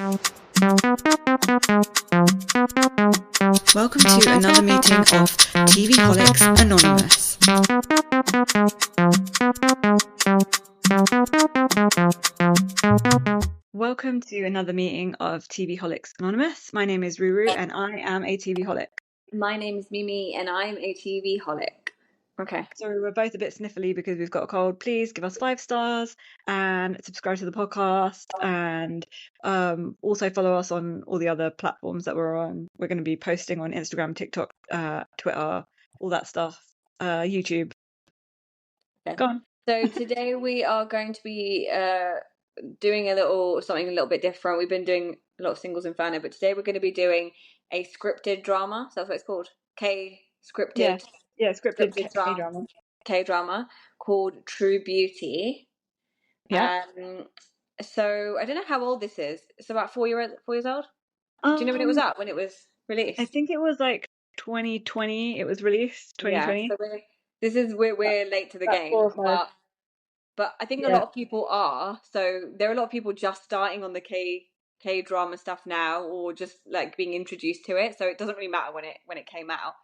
Welcome to another meeting of TV Holics Anonymous. Welcome to another meeting of TV Holics Anonymous. My name is Ruru and I am a TV Holic. My name is Mimi and I'm a TV Holic. Okay. So we're both a bit sniffly because we've got a cold. Please give us 5 stars and subscribe to the podcast, and also follow us on all the other platforms that we're on. We're going to be posting on Instagram, TikTok, Twitter, all that stuff, YouTube. Okay. Go on. So today we are going to be doing something a little bit different. We've been doing a lot of singles Inferno, but today we're going to be doing a scripted drama. So that's what it's called. Scripted. Yeah, scripted K-drama. K-drama called True Beauty. Yeah. So I don't know how old this is. It's about 4 years old. Do you know when it was out? When it was released? I think it was like 2020. It was released 2020. Yeah. So we're late to the game, but I think a lot of people are. So there are a lot of people just starting on the K-drama stuff now, or just like being introduced to it. So it doesn't really matter when it came out.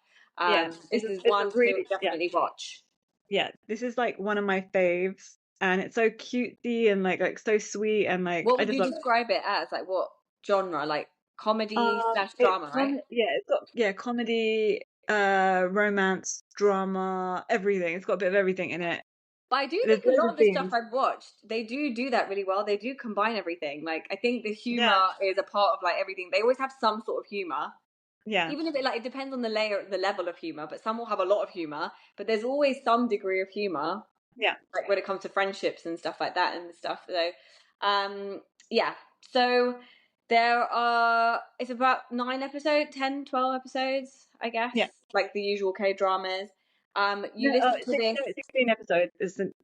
This is one to definitely watch. Yeah, this is like one of my faves, and it's so cutesy and like so sweet, and like what would you describe it as? Like what genre? Like comedy / drama, right? Yeah, it's got comedy, romance, drama, everything. It's got a bit of everything in it. But I do think a lot of the stuff I've watched, they do that really well. They do combine everything. Like I think the humor is a part of like everything. They always have some sort of humor. Yeah. Even if it depends on the level of humor, but some will have a lot of humor, but there's always some degree of humor. Yeah. Like when it comes to friendships and stuff like that and stuff. So, yeah. So it's about 9 episodes, 10, 12 episodes, I guess. Yeah. Like the usual K-dramas. You listen to this. 16 episodes.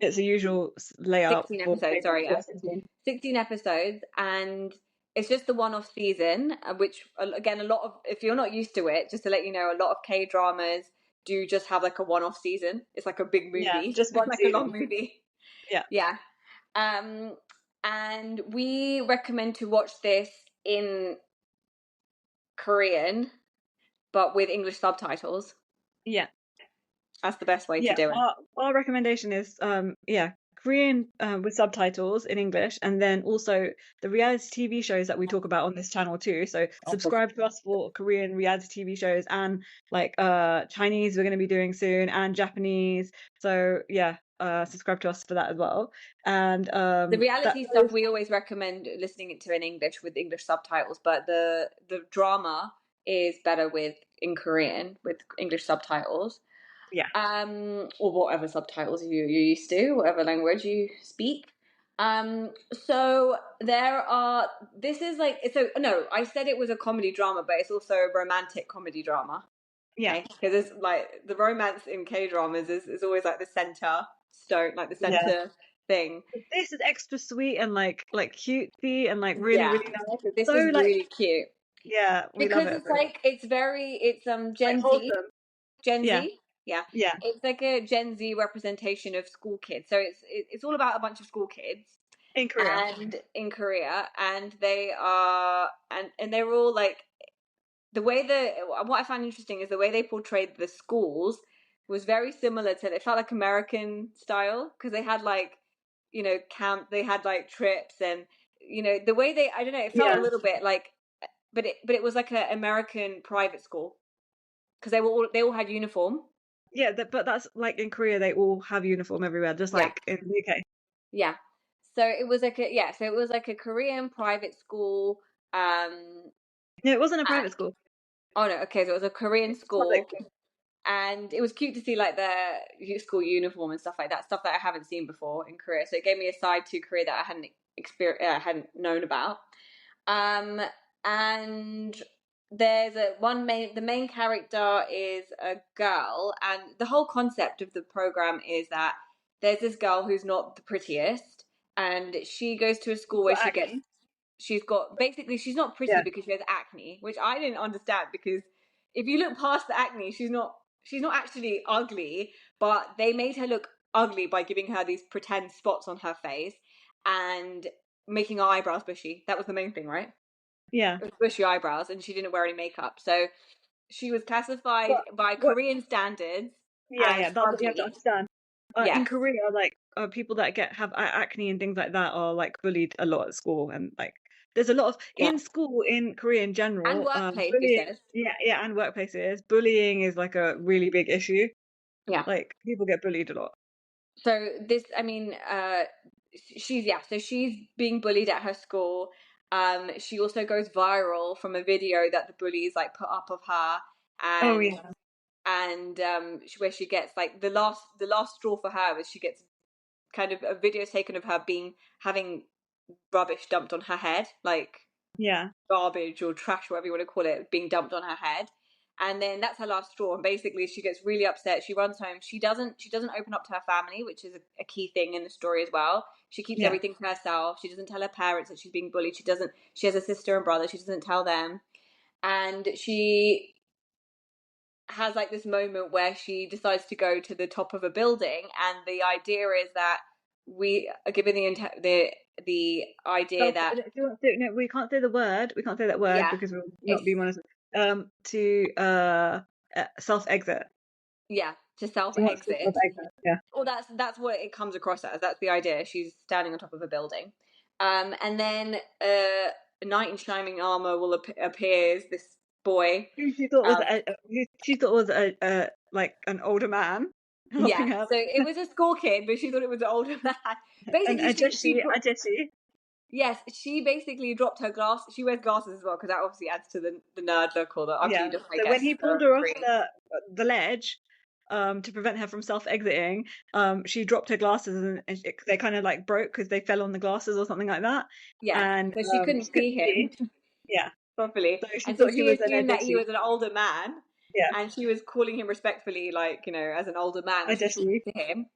It's a usual layout. 16 episodes, sorry. Yeah. 16 episodes, and it's just the one-off season, which again, if you're not used to it, just to let you know, a lot of K-dramas do just have like a one-off season. It's like a big movie. Yeah, just one like season. A long movie. Yeah. Yeah. And we recommend to watch this in Korean, but with English subtitles. Yeah. That's the best way to do it. Our recommendation is Korean with subtitles in English, and then also the reality TV shows that we talk about on this channel too. So subscribe to us for Korean reality TV shows, and like Chinese we're going to be doing soon, and Japanese. So yeah, subscribe to us for that as well. And the reality stuff we always recommend listening to in English with English subtitles, but the drama is better in Korean with English subtitles. Yeah. Or whatever subtitles you're used to, whatever language you speak. So I said it was a comedy drama, but it's also a romantic comedy drama. Yeah. Because it's like the romance in K-dramas is always like the center stone, like the center thing. This is extra sweet and like cutesy and like really nice. This is really cute. Yeah, because love it. It's like it's Gen Z. Gen Z. Yeah. It's like a Gen Z representation of school kids. So it's all about a bunch of school kids in Korea. And they are and they're all like what I found interesting is the way they portrayed the schools was very similar to, it felt like American style, because they had like, camp, they had like trips, and the way it felt a little bit like, but it was like an American private school, because they all had uniform. Yeah, but that's like in Korea, they all have uniform everywhere, just like in the UK. Yeah. So it was like a Korean private school. No, it wasn't a private school. Oh no, okay, so it was a Korean school. And it was cute to see like their school uniform and stuff like that, stuff that I haven't seen before in Korea. So it gave me a side to Korea that I hadn't known about. And there's the main character is a girl, and the whole concept of the program is that there's this girl who's not the prettiest, and she goes to a school where she's not pretty because she has acne, which I didn't understand, because if you look past the acne, she's not actually ugly, but they made her look ugly by giving her these pretend spots on her face and making her eyebrows bushy. That was the main thing, right? Yeah. with bushy eyebrows, and she didn't wear any makeup. So she was classified But by what? Korean standards Yeah, as yeah. That's what you have to ugly. understand. In Yes. Korea, like people that have acne and things like that are like bullied a lot at school, and like there's a lot of Yeah. in school in Korea in And general, workplace, she bullying. says. Yeah, yeah, and workplaces, bullying is like a really big issue. Yeah. Like people get bullied a lot. So this, I mean, so she's being bullied at her school. She also goes viral from a video that the bullies like put up of her, Oh and yeah, where she gets like the last straw for her is she gets kind of a video taken of her having rubbish dumped on her head, like yeah, garbage or trash, whatever you want to call it, being dumped on her head. And then that's her last straw. And basically, she gets really upset. She runs home. She doesn't open up to her family, which is a key thing in the story as well. She keeps yeah. everything to herself. She doesn't tell her parents that she's being bullied. She doesn't. She has a sister and brother. She doesn't tell them. And she has like this moment where she decides to go to the top of a building, and the idea is that we are given the idea Self, that do you want to, no, we can't say the word. We can't say that word yeah, because we'll not it's be monitored. To self exit. yeah, to self She wants to self exit. exit. Yeah. Well, that's what it comes across as. That's the idea. She's standing on top of a building, and then a knight in shining armor appears. This boy, Who she thought was um, who she thought was a like an older man helping yeah. her. So it was a school kid, but she thought it was an older man. And Basically, a jessie. yes, she basically dropped her glass. She wears glasses as well because that obviously adds to the nerd look or the ugly Yeah. look, I So when guess, he pulled of her off Koreans. the ledge, to prevent her from self exiting, she dropped her glasses and they kind of like broke because they fell on the glasses or something like that, Yeah, and so she couldn't she see couldn't see. him Yeah. properly, So she and so thought he she was an assumed that he adeshi. was an older man, Yeah, and she was calling him respectfully, like, as an older man as she's talking adeshi. to him.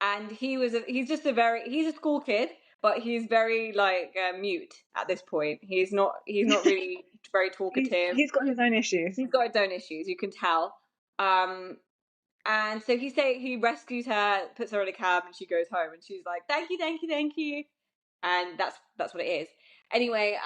And he's a school kid, but he's very like mute at this point. He's not really very talkative. He's got his own issues. He's got his own issues, you can tell. Um, and so he rescues her, puts her in a cab, and she goes home, and she's like, "Thank you, thank you, thank you." And that's what it is. Anyway,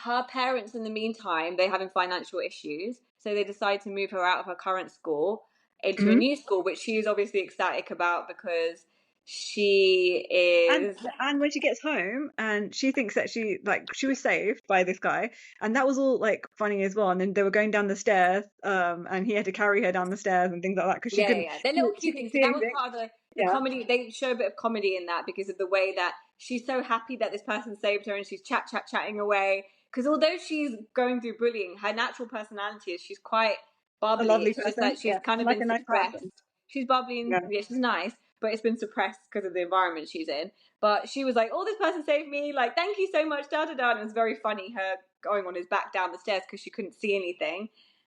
her parents in the meantime, they're having financial issues, so they decide to move her out of her current school into a Mhm. new school, which she is obviously ecstatic about because she is And when she gets home and she thinks that she was saved by this guy, and that was all like funny as well. And then they were going down the stairs, and he had to carry her down the stairs and things like that because yeah, yeah, yeah. They're little she cute couldn't things. So see that was anything. part of the Yeah, comedy. They show a bit of comedy in that because of the way that she's so happy that this person saved her, and she's chatting away. Because although she's going through bullying, her natural personality is she's quite a bubbly. lovely It's just that person. she's Yeah, kind and of like been a nice suppressed. person. She's bubbly and Yeah, yeah, she's nice, but it's been suppressed because of the environment she's in. But she was like, "Oh, this person saved me! Like, thank you so much!" Da da da. And it was very funny her going on his back down the stairs because she couldn't see anything.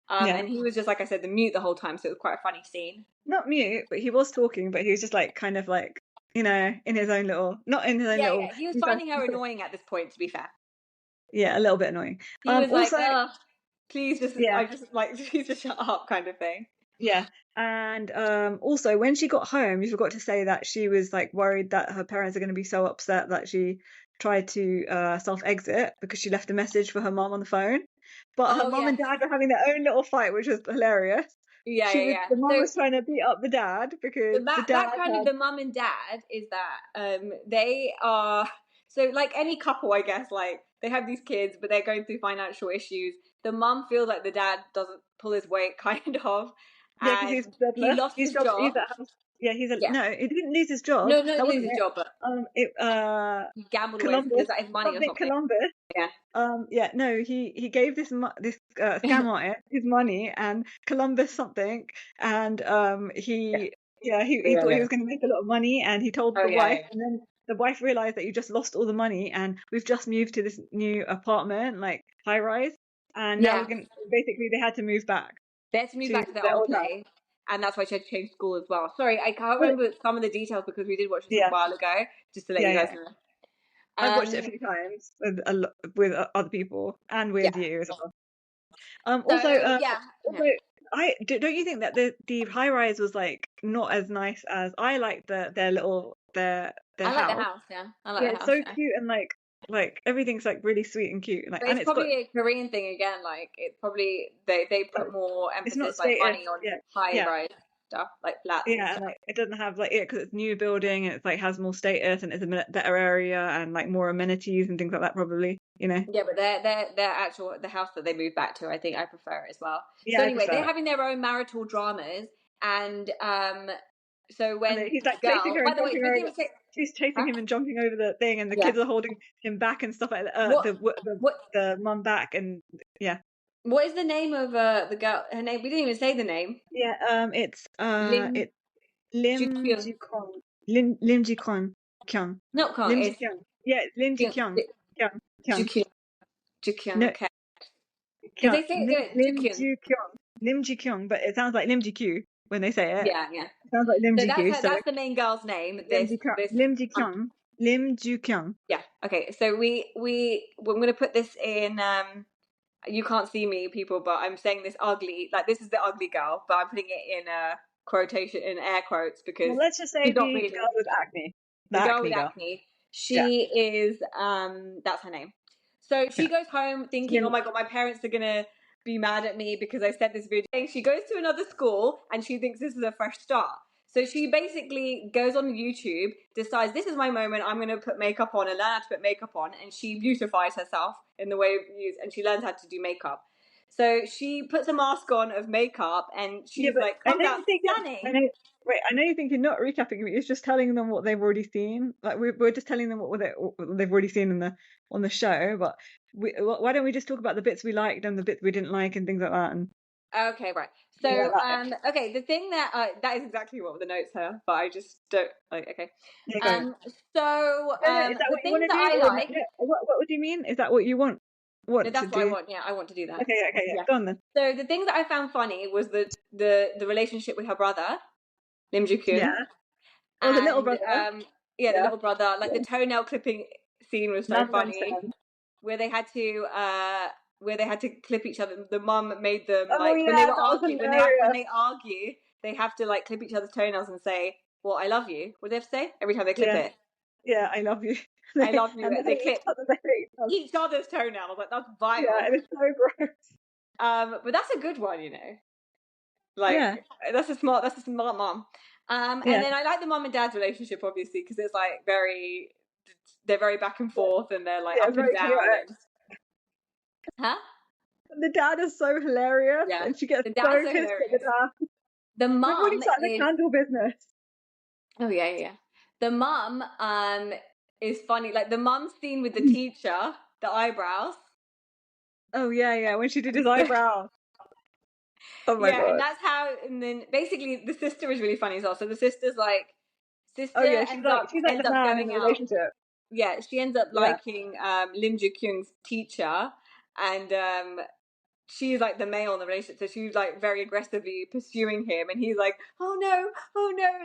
yeah. And he was just like I said, the mute the whole time, so it was quite a funny scene. Not mute, but he was talking, but he was just like kind of like in his own little, not in his own Yeah, little. yeah. He was finding her annoying at this point, to be fair. Yeah, a little bit annoying. He was like, Also, ugh, please just, yeah, I just like, please just shut up kind of thing. yeah. And also when she got home, you forgot to say that she was like worried that her parents are going to be so upset that she tried to self-exit because she left a message for her mom on the phone. But her Oh, mom and yes. dad were having their own little fight, which was hilarious. Yeah, yeah, yeah. The mom So was trying to beat up the dad because the that dad background of had, the mum and dad is that they are, so like any couple, I guess, like they have these kids, but they're going through financial issues. The mum feels like the dad doesn't pull his weight, kind of, yeah, because he's and he jobless. lost his job. He's at house. Yeah, Yeah. no, he didn't lose his job. No, not That lose wasn't his it. job, but It he gambled away Columbus, his money or something something. Columbus. Yeah. Yeah, no, he gave this scam artist his money and Columbus something, and Yeah. he Yeah, thought he yeah. was going to make a lot of money, and he told Oh, the yeah, wife, yeah. and then the wife realized that you just lost all the money, and we've just moved to this new apartment, like high rise, and now Yeah. basically they had to move back They had to move to back to their their old old house. place, and that's why she had to change school as well. Sorry, I can't But remember some of the details because we did watch this a yeah, while ago, just to let yeah, you guys yeah. know. I've watched it a Um, few times with other people and yeah. with you as well. So Also, yeah, also, yeah. don't you think that the high rise was like not as nice as I like their I like the house? house. Yeah, I like Yeah, the it's house. so Yeah, cute and like Like everything's like really sweet and cute. Like, But and it's it's got probably a Korean thing again. Like it's probably they put more it's not emphasis like status. money on Yeah, high yeah, rise stuff like flats and yeah. And stuff. like it doesn't have like because it's new building and it's like has more status and it's a better area and like more amenities and things like that. Probably, you know. Yeah, but their actual the house that they moved back to, I think I prefer it as well. So Yeah, I anyway, they're prefer it. having their own marital dramas, and so And then when he's like the chasing girl, her by and the way, jumping we didn't over. even say, She's chasing huh? him and jumping over the thing, and the Yeah. kids are holding him back and stuff like that. What The what the mum back and yeah. what is the name of the girl? Her name? We didn't even say the name. Yeah, Lim it's Lim Ju-Kyung. Ju-Kyung. Lim Ji-Kyung. Kyung. Not Kong. Lim It's Ji-Kyung. Yeah, it's Lim Ji-Kyung. Kyung. Kyung. Ju-Kyung. Ju-Kyung. No, Okay. Because Kyung. they say Lim Ju-Kyung. Ji-Kyung. Lim Ji-Kyung, but it sounds like Lim Ji-Kyu when they say it. Yeah, yeah. It sounds like Lim So that's Ji-Kyu, her. so That's the main girl's name. Lim Ji-Kyung. This. Lim Um, Ji-Kyung. Lim Ju-Kyung. yeah. Okay. So we're gonna put this in. You can't see me, people, but I'm saying this ugly. Like this is the ugly girl, but I'm putting it in quotation in air quotes because Well, let's just say she's not the really girl with acne. The the girl with acne girl. acne. Yeah. She is that's her name. So she Yeah. goes home thinking, oh my god, my parents are gonna be mad at me because I said this video. She goes to another school and she thinks this is a fresh start. So she basically goes on YouTube, decides this is my moment, I'm going to put makeup on and learn how to put makeup on, and she beautifies herself in the way of use, and she learns how to do makeup. So she puts a mask on of makeup and Yeah, she's but like, I comes know out you think I stunning. know. Wait, I know you think you're not recapping me. It's just telling them what they've already seen. Like we're just telling them what they've already seen in the on the show. But why don't we just talk about the bits we liked and the bits we didn't like and things like that and Okay, right. things So, like that. okay, the thing that that is exactly what the notes are, but I just don't like. Okay, Yeah, go. so No, no, is that the what you things want to that do, I or no, like. no, what do you mean? Is that what you want? No, What to that's what I do? want. Yeah, I want to do that. Okay, okay, yeah. Yeah. Go on then. So the things that I found funny was the relationship with her brother, Lim Ju-Kyung, Yeah. Oh, the little and brother. yeah, the Yeah. little brother. Like the Yeah. toenail clipping scene was so None funny, them. where they had to clip each other. The mum made them Oh like when yeah, they that were was arguing when hilarious. they argue, they have to like clip each other's toenails and say, "Well, I love you." What do they have to say every time they clip Yeah, it? yeah. I love you. I love you. And they They hate each clip other. They hate each other. each other's toenails. Like that's Yeah, vile. and it's so gross. But that's a good one, you know. Like Yeah, that's a smart mom. And yeah, then I like the mom and dad's relationship obviously because it's like they're very back and forth and they're like yeah. up and Very down chaotic. and huh? The dad is so hilarious, Yeah, and she gets the so dad's so pissed at the hilarious. dad. The Remember when he mom started the is candle business? oh yeah. The mom is funny. Like the mom scene with the teacher, the eyebrows. Oh yeah, yeah. When she did his eyebrows. Oh my Yeah, and god. that's how. And then basically the sister is really funny as well. So the sister's like Oh sister yeah, she's like ends the up man in going the out. relationship. Yeah, she ends up Yeah, liking Lim Ju-Kyung's teacher, and she's like the male in the relationship, so she's like very aggressively pursuing him, and he's like, oh no,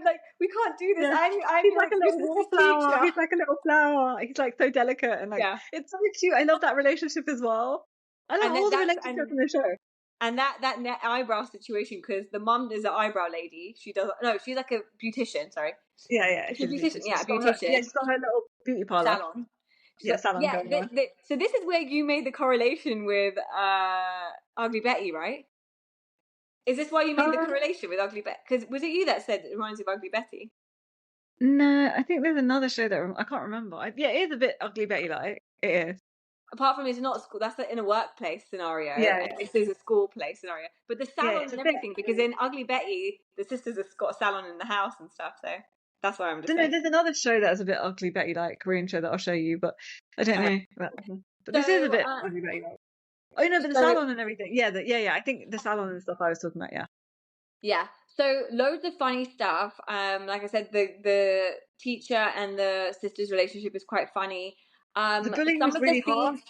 like we can't do this. yeah. I'm He's your like a your little sister's wallflower. teacher. He's like a little flower. He's like so delicate and like Yeah, it's so cute. I love that relationship as well. I love and all the that's relationships in the show. and that eyebrow situation because the mum is an eyebrow lady. She does no, she's like a beautician. Sorry, Yeah, yeah. she's a She's a beautician. beautician. Yeah, a Yeah, beautician she's got her little beauty parlor. salon. Yeah, So salon yeah, going on. so this is where you made the correlation with Ugly Betty, right? Is this why you made the Um, correlation with Ugly Betty? Because was it you that said it reminds you of Ugly Betty? no, I think there's another show that I can't remember. Yeah, it is a bit Ugly Betty like. It is. Apart from it's not a school, that's in a workplace scenario, Yeah, and yeah, this is a school place scenario. But the yeah. salon It's a and bit. everything, because in Ugly Betty, the sisters have got a salon in the house and stuff. So that's why I'm just Don't know. saying. There's another show that's a bit Ugly Betty like Korean show that I'll show you, but I don't All right. know. But this is a So bit Ugly Betty like. Oh no, but the so salon and everything. Yeah, yeah. I think the salon and stuff I was talking about. Yeah. yeah, so loads of funny stuff. Like I said, the teacher and the sisters' relationship is quite funny. The bullying Some was of the really hard. scenes,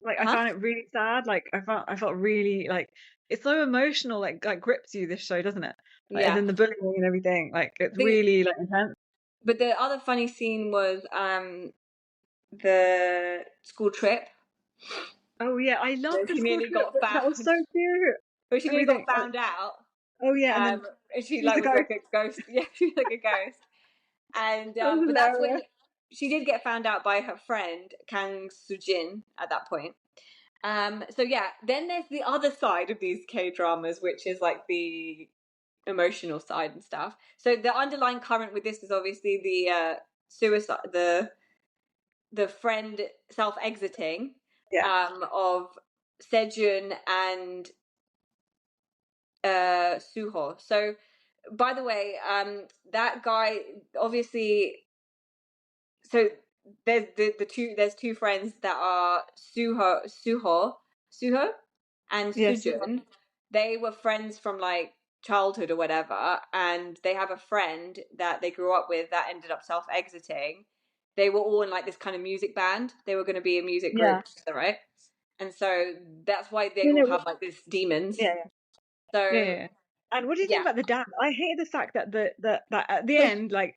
Like I huh? found it really sad. Like I felt really like it's so emotional. Like grips you. This show, doesn't it? Like as Yeah. in the bullying and everything. Like it's The really like intense. But the other funny scene was the school trip Oh yeah, I love where the she school nearly trip. got That was found. so cute. Where she nearly got Everything. found out. Oh yeah, and then And she she's the like was ghost. like a ghost. Yeah, she was like a ghost. And That was but that's when hilarious. she did get found out by her friend Kang Soo-jin at that point. So yeah, then there's the other side of these K-dramas, which is like the emotional side and stuff. So the underlying current with this is obviously the suicide, the friend self-exiting of Seo-Jun and Soo-Ho. So by the way, that guy obviously, so there's there's two friends that are Soo-Ho and Yes. Soo-Jun. They were friends from like childhood or whatever, and they have a friend that they grew up with that ended up self-exiting. They were all in like this kind of music band. They were going to be a music Yeah. group together, right? And so that's why they You all know, have like this demons. yeah, So yeah. And what do you think yeah, about the dad? I hated the fact that that at the so end, like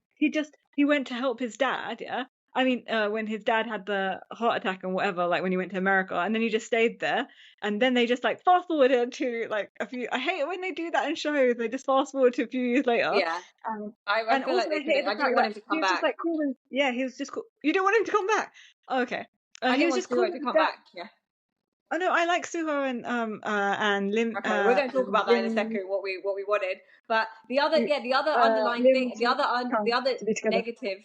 he went to help his dad, yeah. I mean, when his dad had the heart attack and whatever, like when he went to America, and then he just stayed there, and then they just like fast forwarded to like a few. I hate it when they do that in shows. They just fast forward to a few years later. yeah, Um, I and feel like also they I could have. hated the I fact didn't want that him to he come was just back. like calling. Yeah, he was just. You don't want him to come back. Oh, okay. I He didn't was want just calling Soo-Ho to his come dad. back. Yeah. Oh no, I like Soo-Ho and Okay, we're going to talk about that in a second. What we wanted, but the other, yeah, the other underlying Lim thing, the Ju-Kyung other to be together. negative,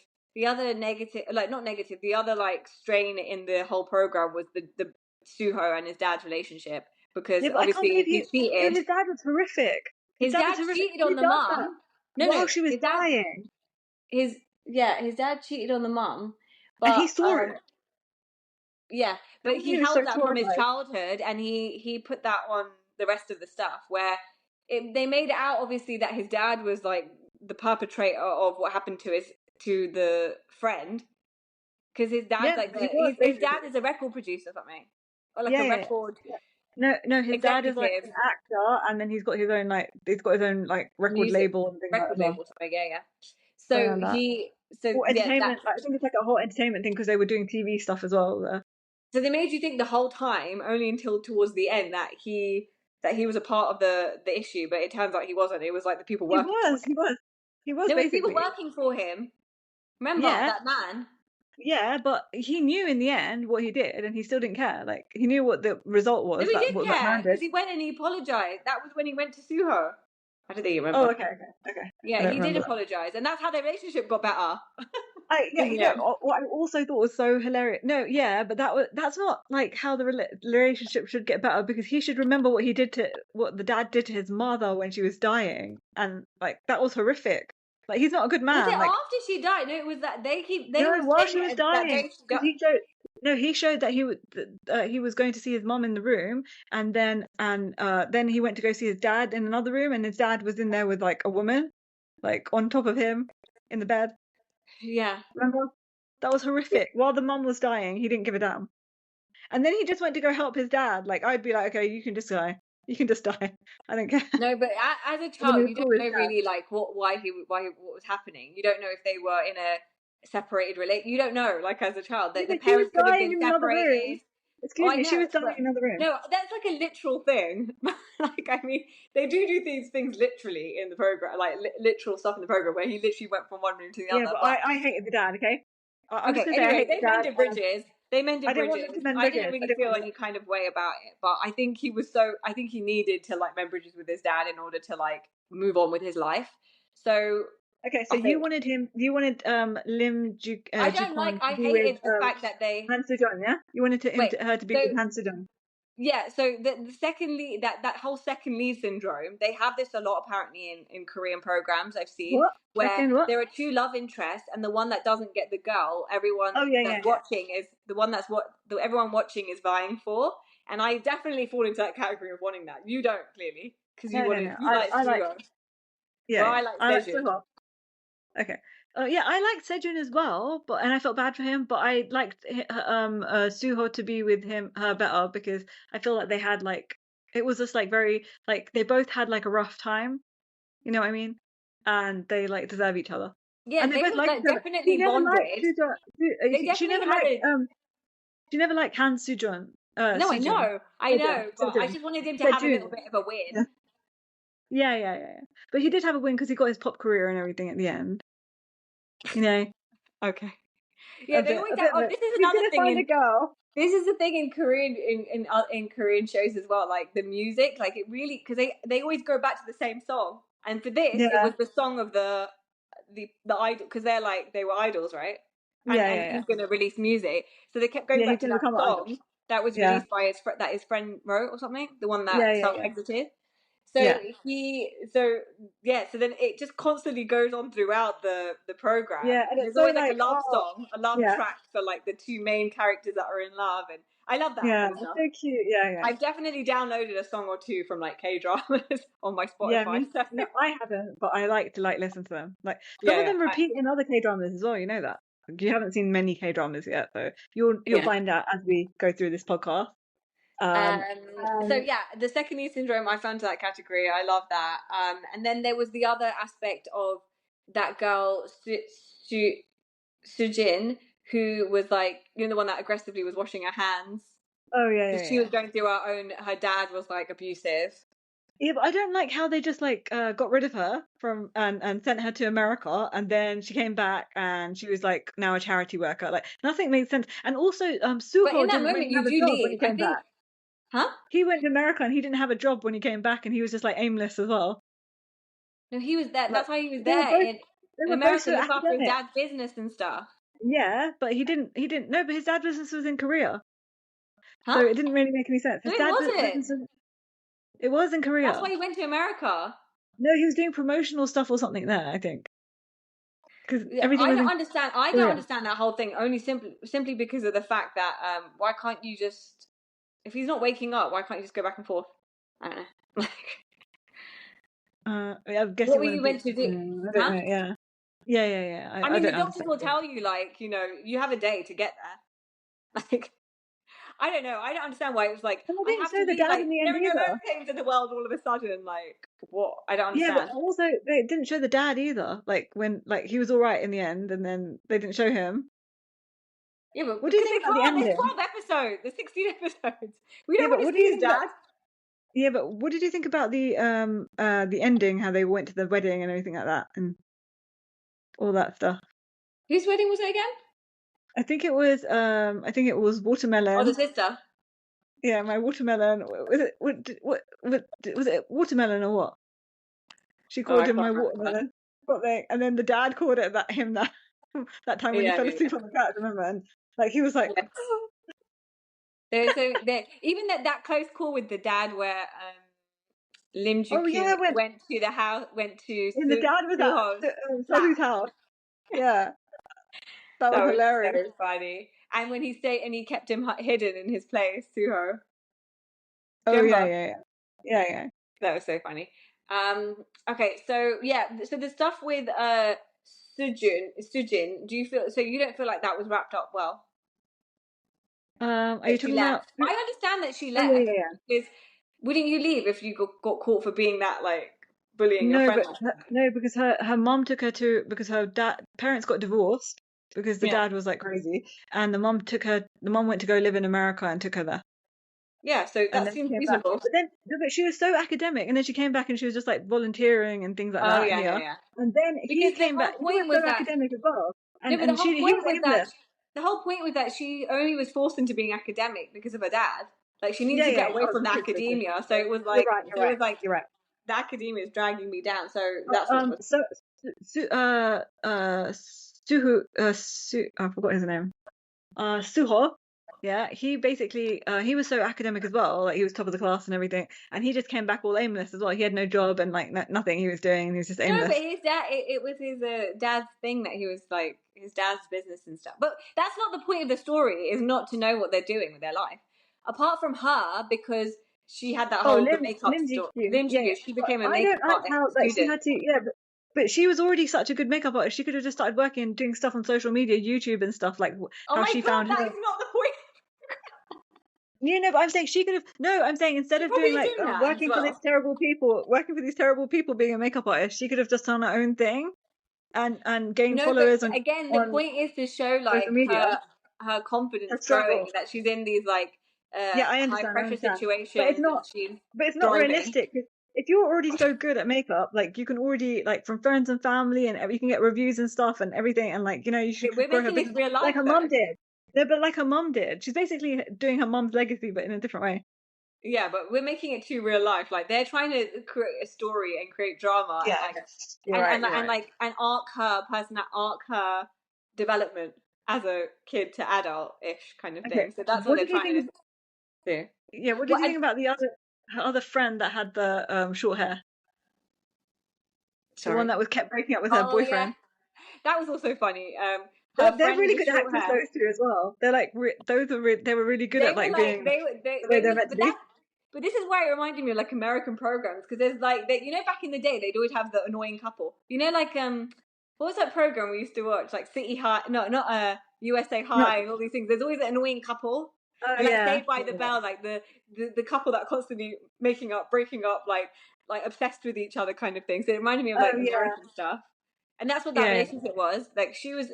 like not negative, the other like strain in the whole program was the Soo-Ho and his dad's relationship, because Yeah, but I can't believe obviously he cheated. his dad was horrific. His His dad was dad horrific. cheated Who on the does that mum. No, while she was his dad, dying? his dad cheated on the mum, And he but saw it. yeah, How but come he he was so held that from his traumatized? childhood, and he put that on the rest of the stuff. Where they made it out obviously that his dad was like the perpetrator of what happened to the friend, because his dad's Yeah, like he was his basically. dad is a record producer or something, or like Yeah, a yeah, record yeah. No, his dad is like executive, an actor, and then he's got his own like record music label and things like record that. label or something. Yeah, yeah. Something So like that. Or yeah, that. entertainment. I think it's like a whole entertainment thing because they were doing TV stuff as well there. So they made you think the whole time, only until towards the end, that he was a part of the issue, but it turns out he wasn't. It was like the people He working for was, him. he was, he was There was people basically. working for him. Remember Yeah, that man? yeah, but he knew in the end what he did, and he still didn't care. Like he knew what the result No, was. he That did what that man care did. because he went and he apologized. That was when he went to Soo-Ho. I don't think you Oh, remember. okay. I Yeah, don't he did remember that. apologize, and that's how their relationship got better Yeah, in you the know end. what I also thought was so hilarious. No, yeah, but that's not like how the relationship should get better because he should remember what the dad did to his mother when she was dying, and like that was horrific. Like he's not a good Was it man. Like after she died? No, it was that they no, were while saying she was it that dying, day she because died. he showed that he was going to see his mom in the room, and then he went to go see his dad in another room, and his dad was in there with like a woman, like on top of him in the bed. Yeah. Remember? That was horrific. While the mom was dying, he didn't give a damn. And then he just went to go help his dad. Like I'd be like, okay, you can just die. You can just die. I don't care. No, but as a And then he child, was you don't cool with his know dad. really like what what was happening. You don't know if they were in a separated relate. You don't know, like as a child, Yeah, that the but she was parents could have dying been in another room. separated. Oh, Excuse I me, she know, was dying but in another room. no, that's like a literal thing. Like I mean, they do these things literally in the program, like literal stuff in the program where he literally went from one room to the Yeah, other. but But I hated the dad. Okay, I'm just okay, gonna say I anyway, hate the they dad. mended bridges. They I mended didn't want them to bridges. mend I didn't bridges. I really didn't feel want them. any kind of way about it, but I think he was so. I think he needed to like mend bridges with his dad in order to like move on with his life. So Okay, so I think you wanted I don't like. Ji-kwon to I be with hated the fact that they Han Soo-jung, yeah? You wanted wait. her to be So with Han Soo-jung. yeah, so the second lead, that whole second lead syndrome, they have this a lot apparently in Korean programs I've seen, What? where Second what? there are two love interests, and the one that doesn't get the girl, everyone Oh yeah, that's yeah, yeah. watching is the one everyone watching is vying for, and I definitely fall into that category of wanting that. You don't clearly because No, no, no. you like I like Suho, yeah, but yeah. I like I like Sejun. Soo-Ho. Okay. Yeah, I liked Sejun as well, and I felt bad for him, but I liked Soo-Ho to be with her better because I feel like they had like it was just like very like they both had like a rough time, you know what I mean? And they like deserve each other. Yeah, And they they both were like like each other. She definitely never liked bonded. Soo-Jung. They definitely had a. She never liked Han Soo-jun. No, I know, but I Sejun. just wanted him to have a little Sejun. bit of a Yeah. win. Yeah. But he did have a win because he got his pop career and everything at the end. You know. Okay. Yeah, a they bit, always a have. bit of Oh, it. this is He's another gonna thing find a in. girl. This is the thing in Korean in Korean shows as well. Like the music, like it really because they always go back to the same song. And for this, it Yeah, was the song of the idol because they were idols, right? yeah, And yeah, yeah. he's going to release music, so they kept going Yeah, he's back to gonna that become an idol. song that was Yeah, released by his friend wrote or something, the one yeah, that yeah, self yeah, exited. yeah, So then it just constantly goes on throughout the program, yeah. And and it's there's so always like a like, love oh, song, a love yeah, track for like the two main characters that are in love, and I love that yeah. kind of It's stuff. so cute. Yeah, yeah. I've definitely downloaded a song or two from like K dramas on my Yeah, Spotify. So no, I haven't, but I like to like listen to them. Like some yeah, of yeah, them repeat in other K dramas as well. You know that. You haven't seen many K dramas yet, so you'll yeah. find out as we go through this podcast. So And yeah, the second E syndrome I found that category. I love that. And then there was the other aspect of that girl Su Soo-Jin, who was like the one that aggressively was washing her hands oh yeah, because yeah, she yeah. was going through her own. Her dad was like abusive. Yeah, but I don't like how they just like got rid of her from and sent her to America, and then she came back and she was like now a charity worker. Like nothing made sense. And also, But Soo-Ho in that didn't moment, really you have a do job when he leave. I came think, back. huh? He went to America and he didn't have a job when he came back, and he was just like aimless as well. No, he was there. Like That's why he was they were there both they in were both America, so look after his academic. dad's business and stuff. Yeah, but he didn't no, but his dad business was in Korea. So Huh? it didn't really make any sense. No, His it dad wasn't. business it was in That's Korea. why he went to America. No, he was doing promotional stuff or something there, I think. Because Yeah, everything I was don't in understand. I don't Korea. understand that whole thing. Only simply because of the fact that why can't you just if he's not waking up, why can't you just go back and forth? I don't know. I guess What it were you wouldn't be. meant to do? I don't Huh? know. Yeah, yeah, yeah, yeah. I I mean, the don't doctors understand. will tell you like you have a day to get there. Like I don't know. I don't understand why it was like And I I didn't have show to the leave. dad Like in the there end are no either. airplanes in the world all of a sudden. Like what? I don't Yeah, but understand. also they didn't show the dad either. Like when like he was all right in the end, and then they didn't show him. Yeah, but What do you because think they about the can't. There's ending? 12 episodes. There's 16 episodes. We Yeah, don't but want to what do you see his think about? dad. Yeah, but what did you think about the ending? How they went to the wedding and everything like that, and all that stuff. Whose wedding was it again? I think it was Oh, the watermelon. sister. Yeah, my watermelon. Was it watermelon or what? She Oh, I called him can't my remember. watermelon. Something. And then the dad called it that that time when he Yeah, fell yeah, asleep on the couch, remember? And like he was like, yeah. Even that close call with the dad where Lim oh Ju-Kyung yeah, when went to the house, went to and the dad was Soo-Ho's at flat. Soo-Hoo's house. Yeah, that was That was hilarious. so funny. And when he stayed and he kept him hidden in his place, Soo-Ho. Do you Oh yeah, remember? yeah, yeah, yeah, yeah. That was so funny. Okay, so yeah, so the stuff with Soo-Jin, do you feel so you don't feel like that was wrapped up well? Are you That she talking about? left. I understand that she Oh yeah, left yeah, yeah. because wouldn't you leave if you got caught for being that like bullying your No, friend? but no, because her mom took her to because her dad parents got divorced because the Yeah, dad was like crazy, and the mom took her. The mom went to go live in America and took her there, yeah. So and that then she seems came back. reasonable. But then, no, but she was so academic, and then she came back and she was just like volunteering and things like Oh that yeah, yeah, here. yeah. And then he Because the came back. whole He was point so was that academic as well, no, and but the whole he point was was that aimless. the whole point was that she only was forced into being academic because of her dad. Like she needed Yeah, to yeah, get yeah. away Oh, from the true, true, true. academia. So Yeah, it was you're like right. You're she right. was like You're right. the academia is dragging me down. So that's what was. So, Soo-Hoo, I forgot his name. Soo-Ho, yeah, he basically he was so academic as well, like he was top of the class and everything, and he just came back all aimless as well. He had no job and like nothing he was doing, and he was just No, but aimless. his dad, it was his dad's thing that he was like his dad's business and stuff. But that's not the point of the story, is not to know what they're doing with their life. Apart from her, because she had that Oh, whole the makeup Lim store. Ji-kyung, Lim yeah, yeah. Ju, she But became a I makeup don't like artist how like she student. had to, yeah, but she was already such a good makeup artist. She could have just started working and doing stuff on social media, YouTube and stuff, like Oh how my she god, found that her. is not the point. You know, but I'm saying she could have. No, I'm saying instead She of doing probably like doing that as working for well. these terrible people being a makeup artist, she could have just done her own thing and gained No, but followers again, the on point is to show social like media. her Her confidence growing, struggle. that she's in these like Yeah, I high understand, pressure but situations and she's it's not thriving. realistic. if you're already so good at makeup, like you can already like from friends and family and you can get reviews and stuff and everything, and like you should We're grow her making this business real like life her though. mum did. No, but like her mum did. She's basically doing her mum's legacy, but in a different way. Yeah, but we're making it too real life. Like they're trying to create a story and create drama Yeah, and like you're right. You're and right. like and arc her development as a kid to adult-ish kind of Okay. thing. So that's what What they're did you trying think? to do. Yeah. What did Well, you think about the other her other friend that had the short hair? The one sorry. that was kept breaking up with her Oh yeah, boyfriend. that was also funny. Her They're friend really with good short actors, hair. those two as well. They're like they were really good They at were like like being the way they they're was meant to but be. that but this is why it reminded me of like American programs because there's like they, back in the day they'd always have the annoying couple. Like what was that program we used to watch like City High, no, not USA Not. High and all these things. There's always an annoying couple. Oh And like yeah. Saved by the Bell, like the couple that constantly making up, breaking up, like obsessed with each other kind of thing. So it reminded me of like Oh yeah. American stuff, and that's what that Yeah. relationship was. Like she was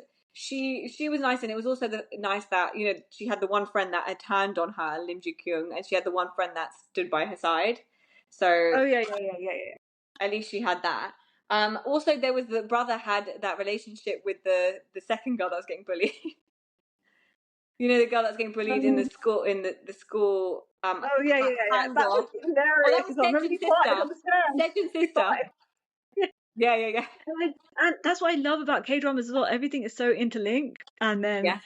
nice, and it was also nice that she had the one friend that had turned on her, Lim Ju-Kyung, and she had the one friend that stood by her side. So Oh yeah. Yeah. Yeah. Yeah. Yeah. at least she had that. Also, there was the brother had that relationship with the second girl that was getting bullied. The girl that's getting bullied in the Um, school the school oh yeah. Yeah. Yeah. Yeah. hands That was off. Oh, that hilarious was as well. Remember he Sejun's farted on sister. the stairs. Sejun's He sister. farted. Yeah. Yeah, yeah, yeah, And that's what I love about K-dramas as well. Everything is so interlinked, yeah.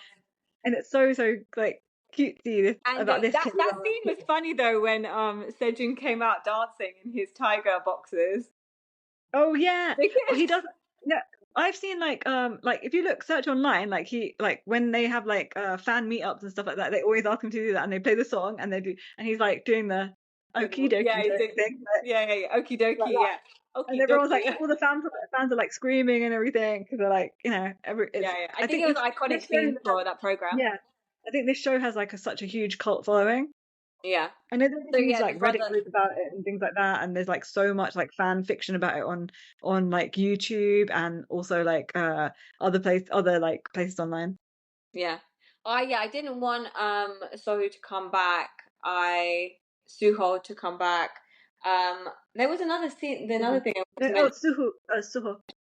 and it's so like cutesy And about this that K-drama. scene was funny though when Sejun came out dancing in his tiger boxes. Oh yeah. Oh, Because he does. No, I've seen like if you search online, like he like when they have like fan meetups and stuff like that, they always ask him to do that, and they play the song, and he's like doing the okie yeah, dokie he did. thing, Yeah, yeah, yeah. Okie like dokie. that. Yeah, And okie everyone's like, dokie. all the fans are like screaming and everything because they're like, Yeah, yeah. I I think think it was an this iconic show scene has, for that program. yeah, I think this show has like such a huge cult following. Yeah. I know there's a So huge yeah, the like Reddit brother. group about it and things like that, and there's like so much like fan fiction about it on like YouTube and also like other like places online. Yeah. I didn't want Soo-Hoo to come back. Soo-Ho to come back. There was another scene, another Suhu. thing I wanted No, to oh, mention.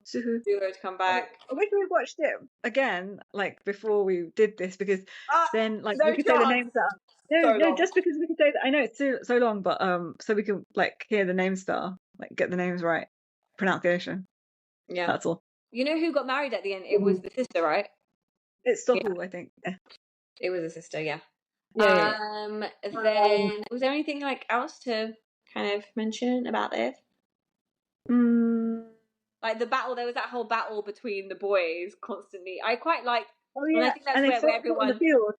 Suhu. Soo-Ho to come back. I wish we watched it again, like before we did this, because Ah, then like we no could say the chance. names better. No, So no, long. just because we could say that. I know it's so long, but so we can like hear the names better, like get the names right, pronunciation. Yeah. That's all. You know who got married at the end? It was the sister, right? It's Yeah, Sohu, I think. Yeah, it was the sister. Yeah. yeah, yeah. Then was there anything like else to kind of mention about this? Mm, Like the battle, there was that whole battle between the boys constantly. I quite like, oh and I yeah, think that's and they where fought in the everyone, field.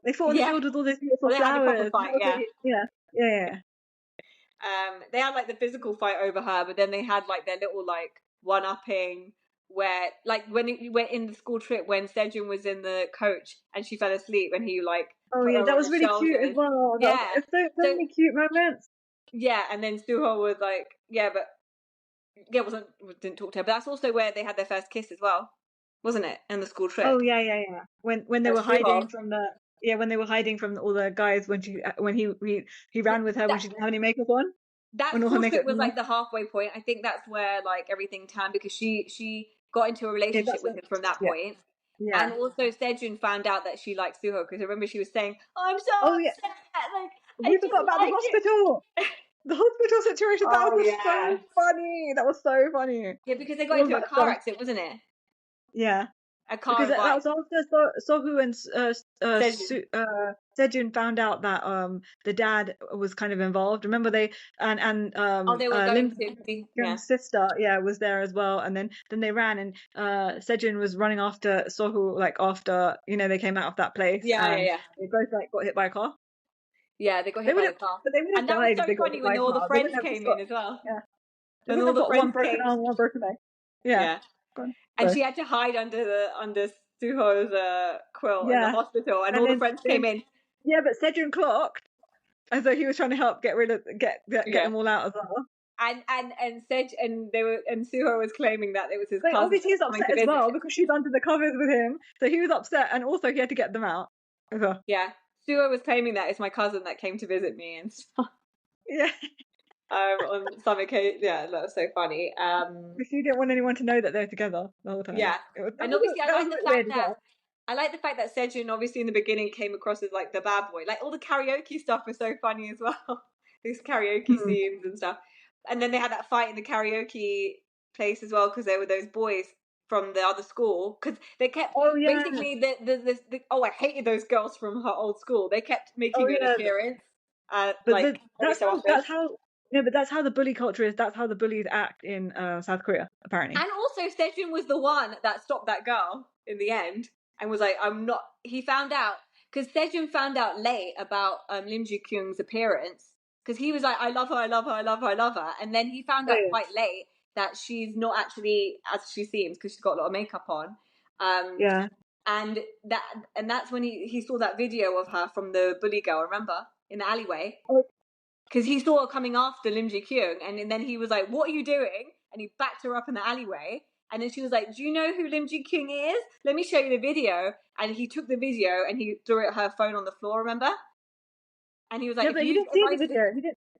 They fought in the yeah, field with all those beautiful well, they had a proper flowers. fight, That was yeah. really, yeah, yeah, yeah. They had like the physical fight over her, but then they had like their little like one-upping where like when we went in the school trip when Sejun was in the coach and she fell asleep and he like Oh put yeah, her that on was his really cute as shoulders. well. That was Yeah. it's so So many cute moments. yeah, and then Soo-Ho was like, yeah, but yeah, didn't talk to her. But that's also where they had their first kiss as well, wasn't it? In the school Oh trip. yeah, yeah, yeah. When they were Soo-Ho. hiding from the when they were hiding from all the guys when he ran with her when That she didn't have any makeup on, that when all her school makeup trip was came off. like the halfway point. I think that's where like everything turned because she got into a Yeah, relationship that's with it. him from that Yeah, point. yeah. And also Sejun found out that she liked Soo-Ho because I remember she was saying, "Oh, I'm so Oh yeah, upset, like I we just forgot about the like it." hospital. The hospital situation. That Oh was just yeah, so funny. That was so funny. yeah, because they got All of into a that car stuff. accident, wasn't it? Yeah. A Because car that right. was after Sohu and Sejun. Sejun found out that the dad was kind of involved. Remember they and Oh, they were Lim going to the yeah. Kyung's sister, yeah, was there as well. And then they ran, and Sejun was running after Sohu, like after they came out of that place, Yeah, yeah, and yeah. they both like got hit by a car. Yeah, they got They hit would by have, the car. but they would have And that was died if so they got funny hit by when a all the car. They friends wouldn't have just came got, in as well. yeah, they When wouldn't all have the got one friends broken came. arm, one broken leg. Yeah, Yeah. go on. And Sorry. she had to hide under Soo-Ho's quilt in the Yeah, hospital and and all the friends came then in. yeah, but Sejun clocked as though he was trying to help get Yeah. them all out as well. And Soo-Ho was claiming that it was his Like cousin obviously he's coming upset to as visit well him. because she's under the covers with him, so he was upset, and also he had to get them out as well. Yeah. Soo-Ho was claiming that it's my cousin that came to visit me and stuff. Yeah, On some occasion. Yeah, that was so funny. Because you didn't want anyone to know that they're together the whole time. Yeah, and obviously That was a bit weird as well. I like the fact that Seo-Jun obviously in the beginning came across as like the bad boy. Like all the karaoke stuff was so funny as well. These karaoke scenes and stuff. And then they had that fight in the karaoke place as well because there were those boys from the other school because they kept basically I hated those girls from her old school. They kept making an appearance like every so often. That's how the bully culture is. That's how the bullies act in South Korea, apparently. And also, Seo-Jun was the one that stopped that girl in the end and was like, I'm not. He found out because Seo-Jun found out late about Lim Ju-Kyung's appearance because he was like, I love her, I love her, I love her, I love her. And then he found out quite late that she's not actually as she seems because she's got a lot of makeup on. And that's when he saw that video of her from the bully girl, remember? In the alleyway. Because he saw her coming after Lim Ju-Kyung, and then he was like, what are you doing? And he backed her up in the alleyway. And then she was like, do you know who Lim Ju-Kyung is? Let me show you the video. And he took the video and he threw it at her phone on the floor, remember? And he was like, yeah, but you didn't see the video.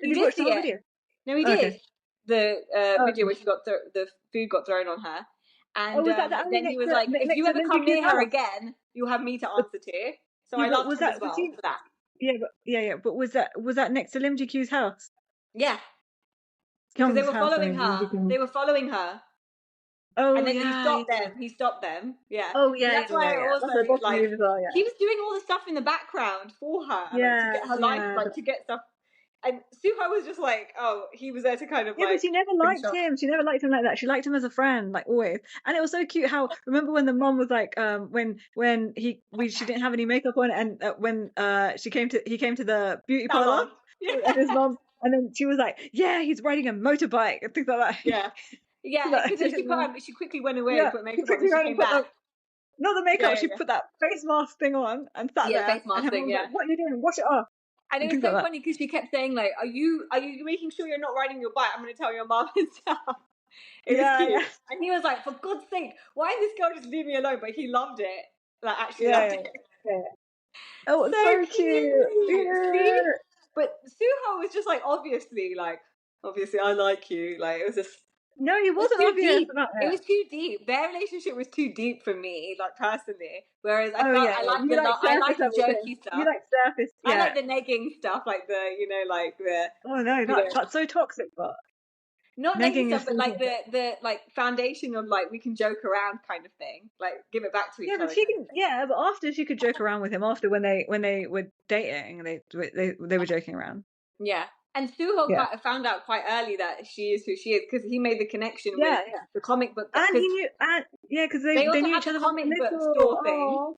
Did you watch the whole video? No, he did. The video where she got the food got thrown on her. And then he was like, if you ever come near her again, you'll have me to answer to. So I loved him as well for that. Yeah. But was that next to Lim Ji-Kyung's house? Yeah. Because they were following her. They were following her. Oh, and then he stopped them. Yeah. Oh, yeah. That's why I also like. He was doing all the stuff in the background for her, to get her life, to get stuff. And Soo-Ho was just like, oh, he was there to kind of but she never liked him. She never liked him like that. She liked him as a friend, like always. And it was so cute how remember when the mom was like, when she didn't have any makeup on, and when he came to the beauty parlor, and his mom, and then she was like, yeah, he's riding a motorbike and things like that. Yeah, because she quickly went away and put makeup on. She came back. Not the makeup. She put that face mask thing on and sat there. Face mask thing. Like, what are you doing? Wash it off. And it was so funny because she kept saying like, "Are you making sure you're not riding your bike? I'm going to tell your mom and stuff." It was cute. Yeah. And he was like, "For God's sake, why did this girl just leave me alone?" But he loved it. Like actually loved it. Yeah. Oh, it's so cute. Yeah. But Soo-Ho was just like obviously I like you. Like it was just. No, he wasn't obvious about it. It was too deep. Their relationship was too deep for me, like personally. Whereas I like the jokey stuff. You like surface. Yeah. I like the negging stuff, like the Oh no, that's so toxic, but not negging stuff, but like the like foundation of like we can joke around kind of thing, like give it back to each other. But she can. Yeah, but after she could joke around with him after when they were dating, they were joking around. Yeah. And Soo-Ho found out quite early that she is who she is because he made the connection with the comic book. And he knew, because they knew each other. Comic book store thing.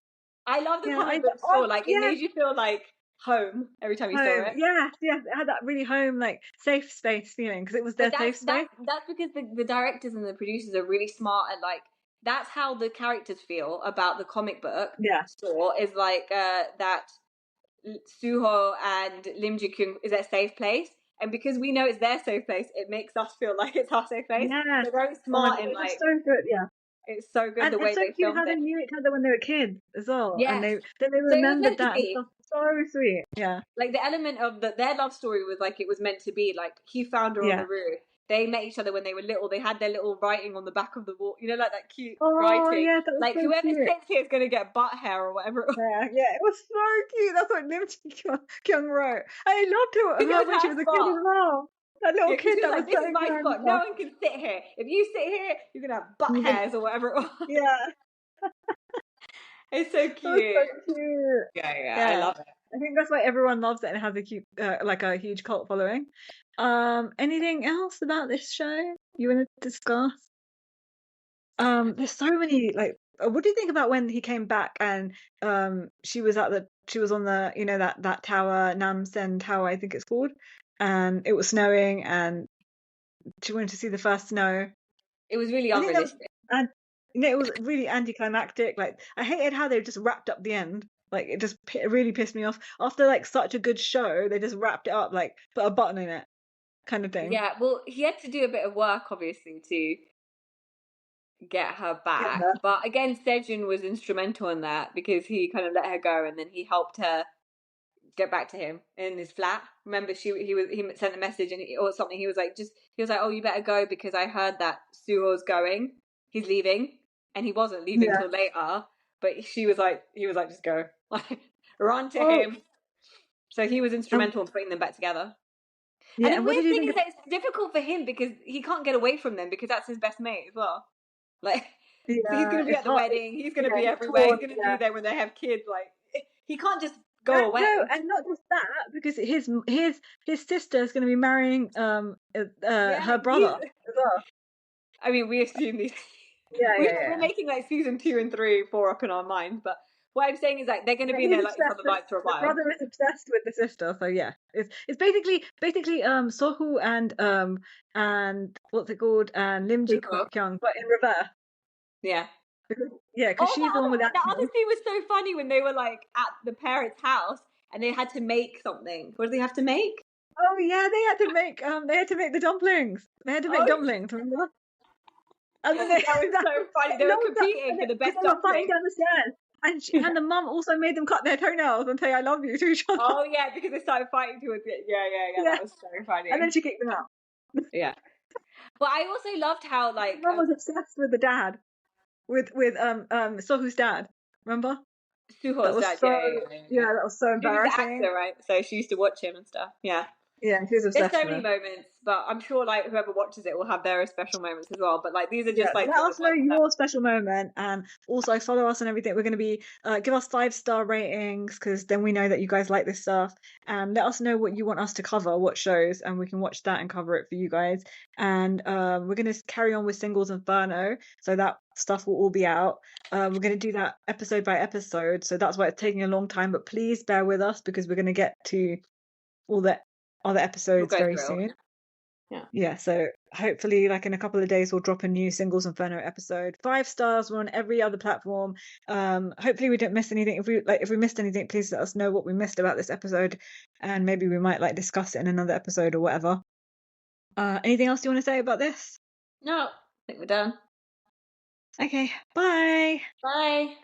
I love the comic book store. Like it made you feel like home every time you saw it. Yeah, it had that really home, like safe space feeling because it was their safe space. That's because the directors and the producers are really smart and like that's how the characters feel about the comic book store is like that. Soo-Ho and Lim Ju-Kyung is a safe place, and because we know it's their safe place, it makes us feel like it's our safe place. They're very smart in like. It's so good, It's so good the way they filmed it. It's so cute how they knew each other when they were kids as well, and they remembered that. So sweet, Like the element of their love story was like it was meant to be. Like he found her on the roof. They met each other when they were little. They had their little writing on the back of the wall. You know, like that cute writing. Yeah, that was like so whoever cute. sits here is going to get butt hair or whatever. Yeah, it was so cute. That's what Lim Ju-Kyung wrote. I loved her when she was a kid as well. That little kid that was this is my spot. No one can sit here. If you sit here, you're going to have butt hairs or whatever it was. Yeah. It's so cute. So cute. Yeah, I love it. I think that's why everyone loves it and has a cute, like a huge cult following. Anything else about this show you want to discuss? There's so many. Like, what do you think about when he came back and she was on the that tower, Namsen Tower, I think it's called, and it was snowing and she wanted to see the first snow. It was really unrealistic. It was really anticlimactic. Like, I hated how they just wrapped up the end. Like, it just really pissed me off. After, like, such a good show, they just wrapped it up, like, put a button in it kind of thing. Yeah, well, he had to do a bit of work, obviously, to get her back. But, again, Seo-Jun was instrumental in that because he kind of let her go and then he helped her get back to him in his flat. Remember, he sent a message or something. He was like, oh, you better go because I heard that Soo-Hoo's going. He's leaving, and he wasn't leaving till later. But he was like, just go, run to him. So he was instrumental in putting them back together. Yeah, and the and what weird did you thing think is that it's difficult for him because he can't get away from them because that's his best mate as well. Like, so he's going to be at the wedding. He's going to be everywhere. He's going to be there when they have kids. Like, he can't just go away. No, and not just that, because his sister is going to be marrying her brother as well. I mean, we assume these. We're making like season 2 and 3, 4 up in our minds, but what I'm saying is like they're going to be in their like other lives for a while. The brother is obsessed with the sister, so yeah, it's basically Soo-Hoo and what's it called, and Lim Ju-Kyung, but in reverse. Yeah. Because she's the one with that. The other scene was so funny when they were like at the parents' house and they had to make something. What did they have to make? Oh yeah, they had to make the dumplings. They had to make dumplings. Remember? And then that was so funny. They were competing for the best dumplings. Fighting down the stairs. And the mum also made them cut their toenails and say "I love you" to each other. Oh yeah, because they started fighting towards it. Yeah. That was so funny. And then she kicked them out. Yeah. But I also loved how like mum was obsessed with the dad, with Soo-Hoo's dad. Remember? Soo-Hoo's dad. Yeah, that was so embarrassing. He was the actor, right? So she used to watch him and stuff. Yeah. Yeah, she was obsessed. There's so many moments, but I'm sure like whoever watches it will have their special moments as well. But like these are just like let us know your special moment, and also follow us and everything. We're going to be give us 5-star ratings because then we know that you guys like this stuff, and let us know what you want us to cover, what shows, and we can watch that and cover it for you guys. And we're going to carry on with Singles Inferno, so that stuff will all be out. We're going to do that episode by episode, so that's why it's taking a long time. But please bear with us because we're going to get to all the other episodes very soon. Yeah, so hopefully like in a couple of days we'll drop a new Singles Inferno episode. 5 stars. We're on every other platform. Hopefully we didn't miss anything. If we missed anything, please let us know what we missed about this episode, and maybe we might like discuss it in another episode or whatever. Anything else you want to say about this? No, I think we're done. Okay, bye. Bye.